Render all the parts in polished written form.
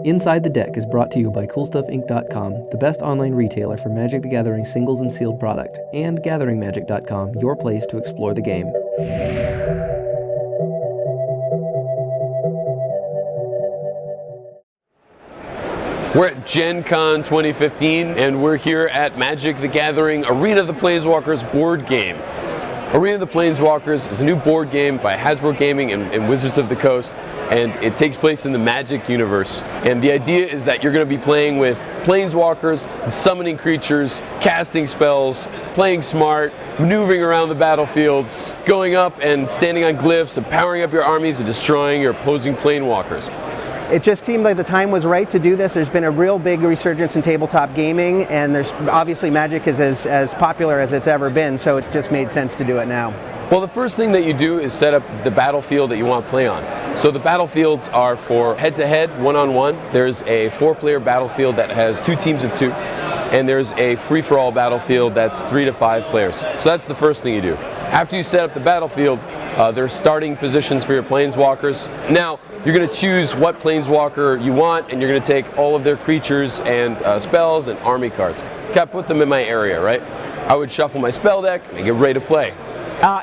Inside the Deck is brought to you by CoolStuffInc.com, the best online retailer for Magic the Gathering singles and sealed product, and GatheringMagic.com, your place to explore the game. We're at Gen Con 2015, and we're here at Magic the Gathering Arena of the Planeswalkers board game. Arena of the Planeswalkers is a new board game by Hasbro Gaming and Wizards of the Coast, and it takes place in the Magic universe. And the idea is that you're going to be playing with Planeswalkers, summoning creatures, casting spells, playing smart, maneuvering around the battlefields, going up and standing on glyphs and powering up your armies and destroying your opposing Planewalkers. It just seemed like the time was right to do this. There's been a real big resurgence in tabletop gaming, and there's obviously Magic is as popular as it's ever been, so it's just made sense to do it now. Well, the first thing that you do is set up the battlefield that you want to play on. So the battlefields are for head-to-head, one-on-one. There's a 4-player battlefield that has 2 teams of 2, and there's a free-for-all battlefield that's 3 to 5 players. So that's the first thing you do. After you set up the battlefield, there's starting positions for your Planeswalkers. Now, you're going to choose what Planeswalker you want, and you're going to take all of their creatures and spells and army cards. Okay, I put them in my area, right? I would shuffle my spell deck and get ready to play.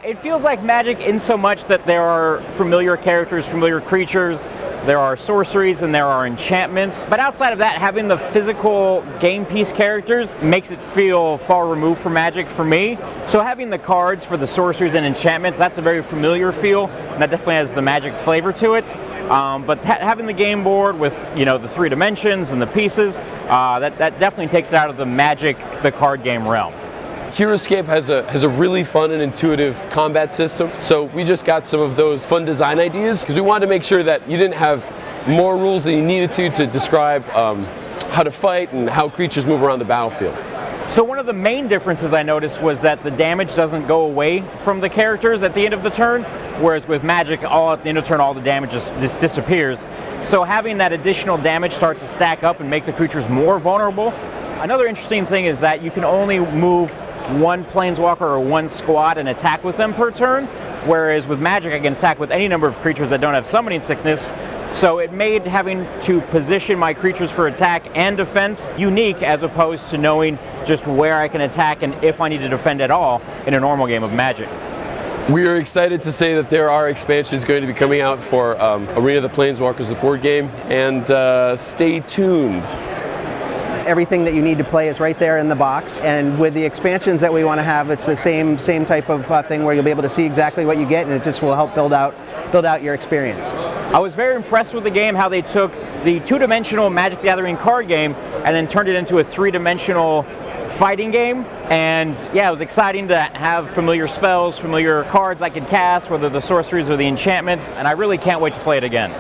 It feels like Magic in so much that there are familiar characters, familiar creatures, there are sorceries, and there are enchantments. But outside of that, having the physical game piece characters makes it feel far removed from Magic for me. So having the cards for the sorceries and enchantments, that's a very familiar feel, and that definitely has the Magic flavor to it. But having the game board with, the 3 dimensions and the pieces, that definitely takes it out of the Magic, the card game realm. HeroScape has a really fun and intuitive combat system, so we just got some of those fun design ideas because we wanted to make sure that you didn't have more rules than you needed to describe how to fight and how creatures move around the battlefield. So one of the main differences I noticed was that the damage doesn't go away from the characters at the end of the turn, whereas with Magic, all at the end of the turn, all the damage just disappears. So having that additional damage starts to stack up and make the creatures more vulnerable. Another interesting thing is that you can only move one Planeswalker or one squad and attack with them per turn, whereas with Magic I can attack with any number of creatures that don't have summoning sickness. So it made having to position my creatures for attack and defense unique, as opposed to knowing just where I can attack and if I need to defend at all in a normal game of Magic. We are excited to say that there are expansions going to be coming out for Arena of the Planeswalkers, the board game, and stay tuned. Everything that you need to play is right there in the box, and with the expansions that we want to have, it's the same type of thing where you'll be able to see exactly what you get, and it just will help build out your experience. I was very impressed with the game, how they took the 2-dimensional Magic the Gathering card game and then turned it into a 3-dimensional fighting game. And yeah, it was exciting to have familiar spells, familiar cards I could cast, whether the sorceries or the enchantments, and I really can't wait to play it again.